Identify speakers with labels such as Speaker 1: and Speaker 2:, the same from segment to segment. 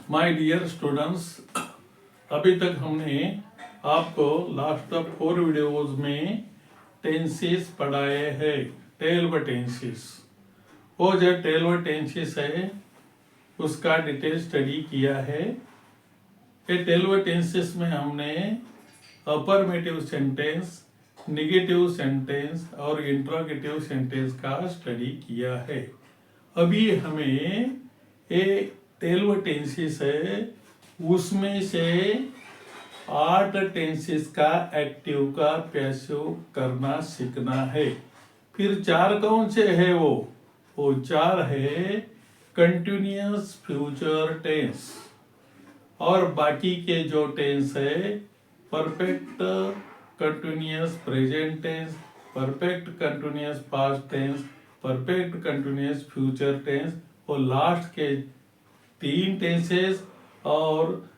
Speaker 1: My dear students, अभी तक हमने आपको लास्ट 4 वीडियोस में टेंसेस पढ़ाए हैं। 12 टेंसेस, वो जो 12 टेंसेस है उसका डिटेल स्टडी किया है। ये 12 टेंसेस में हमने अफर्मेटिव सेंटेंस, नेगेटिव सेंटेंस और इंट्रोगेटिव सेंटेंस का स्टडी किया है। अभी हमें ये 12 टेंसेस है, उसमें से 8 टेंसेस का एक्टिव का पैसिव करना सीखना है। फिर 4 कौन से है? वो 4 है कंटिन्यूअस फ्यूचर टेंस, और बाकी के जो टेंस है perfect continuous present tense, perfect continuous past tense, perfect continuous future tense, और लास्ट के 3 टेंसेस, और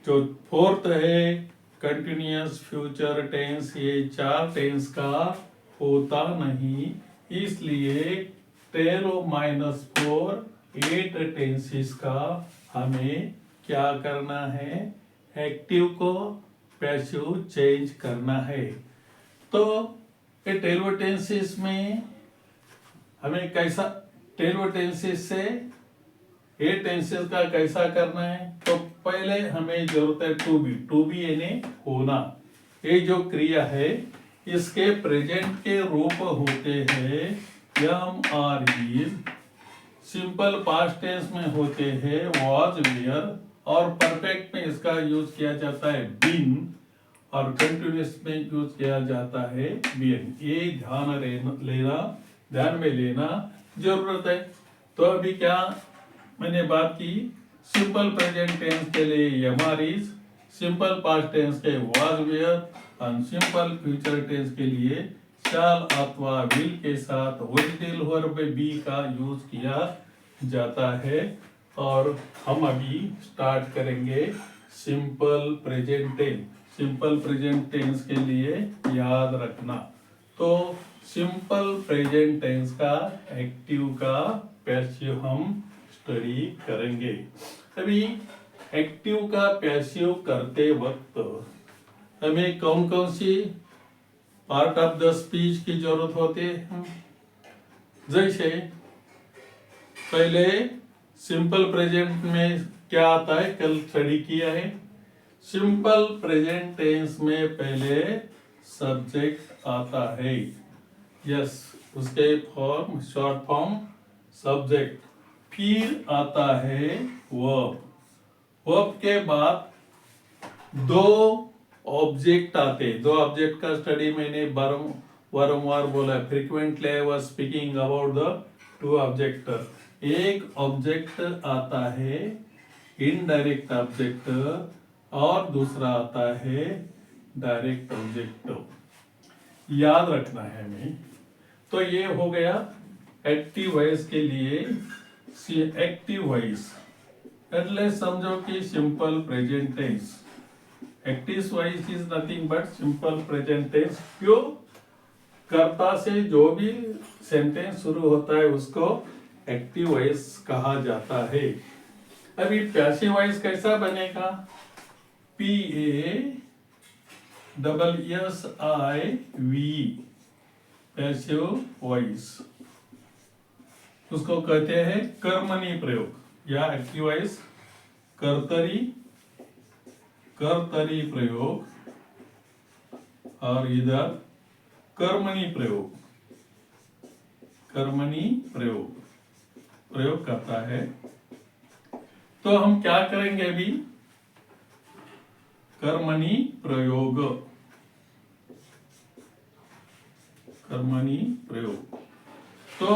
Speaker 1: जो 4th है कंटिन्यूअस फ्यूचर टेंस, ये 4 टेंस का होता नहीं। इसलिए 12 - 4 8 टेंसेस का हमें क्या करना है? एक्टिव को पैसिव चेंज करना है। तो ये 12 टेंसेस में हमें कैसा 12 टेंसेस से 8 टेंसेस का कैसा करना है? तो पहले हमें जरूरत है टू बी यानी होना। ये जो क्रिया है इसके प्रेजेंट के रूप होते हैं am are is, simple past tense में होते हैं वाज वेयर, और परफेक्ट में इसका यूज किया जाता है बीन, और कंटिन्यूअस में यूज किया जाता है बीन। ये ध्यान में लेना जरूरत है। तो अभी क्या मैंने बात की? सिंपल प्रेजेंट टेंस के लिए am are is, simple past tense के वाज वेयर, और सिंपल फ्यूचर टेंस के लिए शैल अथवा विल के साथ ऑक्सिलरी वर्ब बी का यूज किया जाता है। और हम अभी स्टार्ट करेंगे simple present tense. Simple present tense के लिए याद रखना, तो सिंपल प्रेजेंट टेंस का एक्टिव का पैसिव हम स्टडी करेंगे। अभी एक्टिव का पैसिव करते वक्त हमें कौन कौन सी पार्ट ऑफ द स्पीच की जरूरत होती है? जैसे पहले सिंपल प्रेजेंट में क्या आता है, कल स्टडी किया है। सिंपल प्रेजेंट टेंस में पहले सब्जेक्ट आता है, यस, उसके फॉर्म शॉर्ट फॉर्म सब्जेक्ट, फिर आता है वर्ब। वर्ब के बाद 2 ऑब्जेक्ट आते हैं। 2 ऑब्जेक्ट का स्टडी मैंने बारंबार बोला, frequently I was speaking about the 2 object. एक ऑब्जेक्ट आता है इनडायरेक्ट ऑब्जेक्ट, और दूसरा आता है डायरेक्ट ऑब्जेक्ट। याद रखना है हमें। तो ये हो गया एक्टिव वॉइस के लिए। एक्टिव वॉइस એટલે समझो कि simple present tense, active voice is nothing but simple present tense. क्यों? कर्ता से जो भी सेंटेंस शुरू होता है उसको एक्टिव वॉइस कहा जाता है। अभी पैसिव वॉइस कैसा बनेगा? PASSIV, पैसिव वॉइस, उसको कहते हैं कर्मणी प्रयोग, या एक्टिव वॉइस कर्तरी प्रयोग, और इधर कर्मणी प्रयोग करता है। तो हम क्या करेंगे अभी? कर्मणी प्रयोग। तो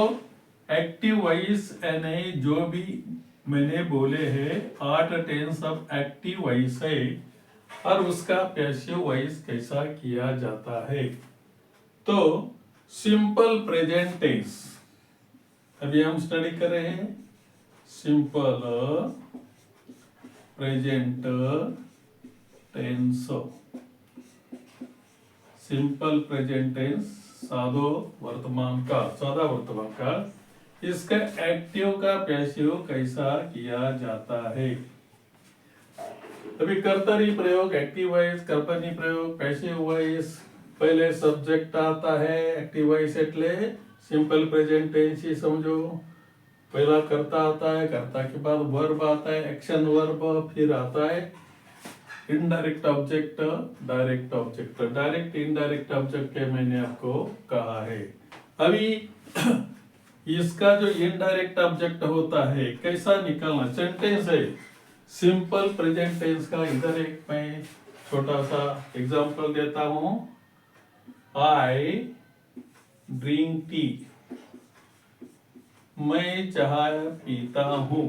Speaker 1: एक्टिव वॉइस यानी जो भी मैंने बोले हैं 8 टेंस ऑफ एक्टिव वॉइस है, और उसका पैसिव वॉइस कैसा किया जाता है। तो सिंपल प्रेजेंट टेंस अभी हम स्टडी कर रहे हैं। Simple present tense, simple present tense सादा वर्तमान का, इसका एक्टिव का पैसिव कैसा किया जाता है? अभी कर्तरी प्रयोग, एक्टिव वॉइस, कर्तरी प्रयोग, पैसिव वॉइस, पहले सब्जेक्ट आता है, एक्टिव वॉइस એટલે सिंपल प्रेजेंट टेंस ही समझो। पहला कर्ता आता है, कर्ता के बाद वर्ब आता है, एक्शन वर्ब, फिर आता है indirect object, direct object. Direct indirect object के मैंने आपको कहा है। अभी इसका जो इनडायरेक्ट ऑब्जेक्ट होता है कैसा निकालना, सेंटेंस है सिंपल प्रेजेंट टेंस का। इधर एक मैं छोटा सा एग्जांपल देता हूं। आई ड्रिंक टी, मैं चाय पीता हूं।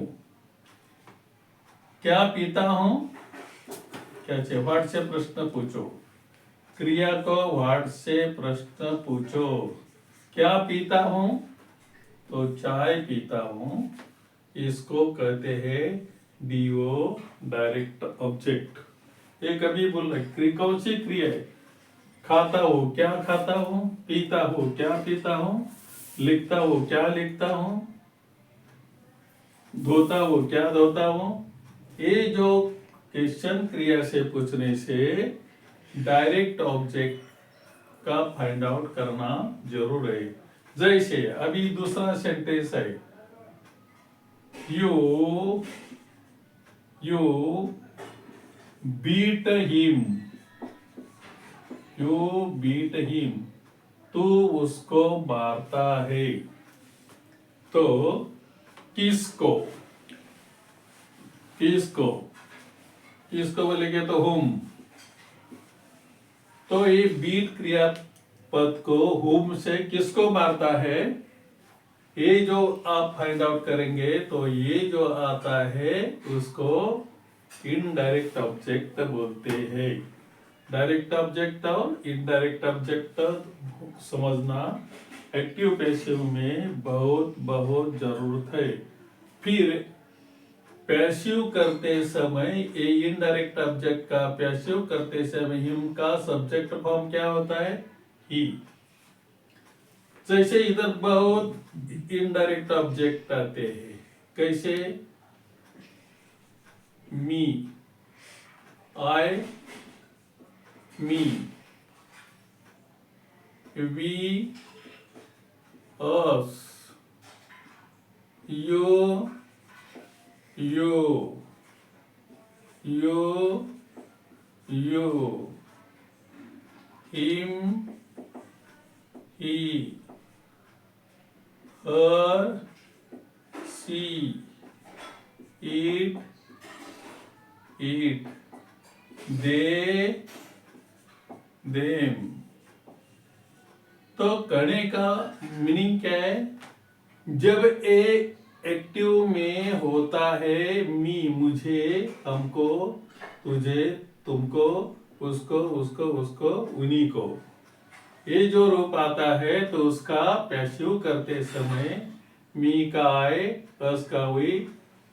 Speaker 1: क्या पीता हूं, क्या चाहिए, व्हाट से प्रश्न पूछो, क्रिया को व्हाट से प्रश्न पूछो। क्या पीता हूं, तो चाय पीता हूं, इसको कहते हैं डीओ डायरेक्ट ऑब्जेक्ट। ये कभी बोल रहे कौन सी क्रिया है, खाता हूं, क्या खाता हूं, पीता हूं, क्या पीता हूं, लिखता हूं, क्या लिखता हूं, धोता हूं, क्या धोता हूं। ये जो क्वेश्चन क्रिया से पूछने से डायरेक्ट ऑब्जेक्ट का फाइंड आउट करना जरूर है। जैसे अभी दूसरा सेंटेंस है, you beat him, you beat him, तू उसको मारता है। तो किसको, किसको, किसको बोलेंगे तो हुम। तो ये बीट क्रियापद को हुम से किसको मारता है, ये जो आप फाइंड आउट करेंगे तो ये जो आता है उसको इनडायरेक्ट ऑब्जेक्ट बोलते हैं। डायरेक्ट ऑब्जेक्ट और इनडायरेक्ट ऑब्जेक्ट समझना एक्टिव पैसिव में बहुत बहुत जरूरत है। फिर पैसिव करते समय ये इनडायरेक्ट ऑब्जेक्ट का पैसिव करते समय हिम का सब्जेक्ट फॉर्म क्या होता है, ही। जैसे इधर बहुत इनडायरेक्ट ऑब्जेक्ट आते हैं, कैसे, me, I, me, we, us, you, him, he, her, she, it, they, them। तो कहने का मीनिंग क्या है, जब ए एक्टिव में होता है, मी मुझे, हमको, तुझे, तुमको, उसको, उसको, उसको, उन्हीं को, ये जो रूप आता है तो उसका पैसिव करते समय मी का आई, अस का वी,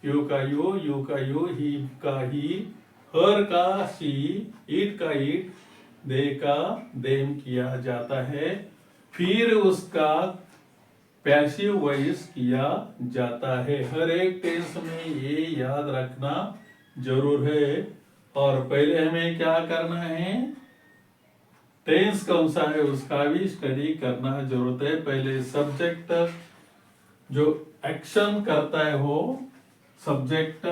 Speaker 1: यू का यू का यू, ही का ही, हर का सी, इट का इट, दे का देम किया जाता है। फिर उसका पैसिव वॉइस किया जाता है। हर एक टेंस में ये याद रखना जरूर है। और पहले हमें क्या करना है, टेंस कौन सा है उसका भी स्टडी करना जरूरत है। पहले सब्जेक्ट जो एक्शन करता है वो सब्जेक्ट,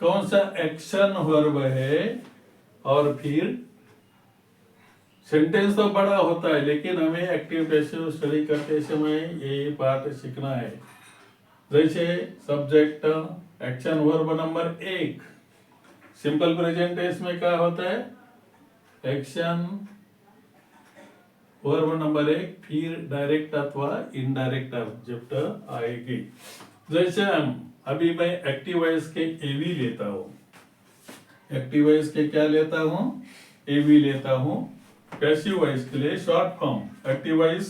Speaker 1: कौन सा एक्शन वर्ब है, और फिर सेंटेंस तो बड़ा होता है लेकिन हमें एक्टिव पैसिव स्टडी करते समय ये पार्ट सीखना है। जैसे subject, action verb number 1, simple present tense में क्या होता है, एक्शन वर्ब नंबर 1, फिर डायरेक्ट अथवा इनडायरेक्ट ऑब्जेक्ट आएगी। जैसे हम अभी मैं एक्टिव वॉइस के एवी लेता हूं, एक्टिव वॉइस के क्या लेता हूं, एवी लेता हूं। पैसिव वॉइस के लिए short form active voice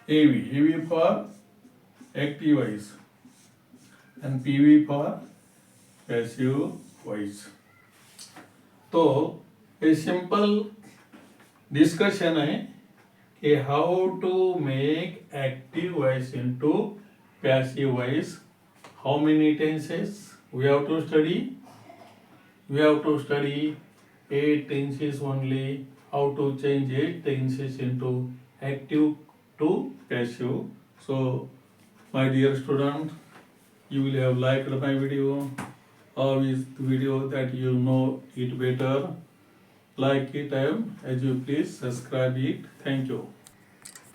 Speaker 1: AV, AV for active voice and PV for passive voice. तो ये सिंपल डिस्कशन है कि how to make active voice into passive voice, how many tenses we have to study, we have to study 8 tenses only, how to change 8 tenses into active to passive. So, my dear student, you will have liked my video. How is the video that you know it better? Like it as you please, subscribe it. Thank you.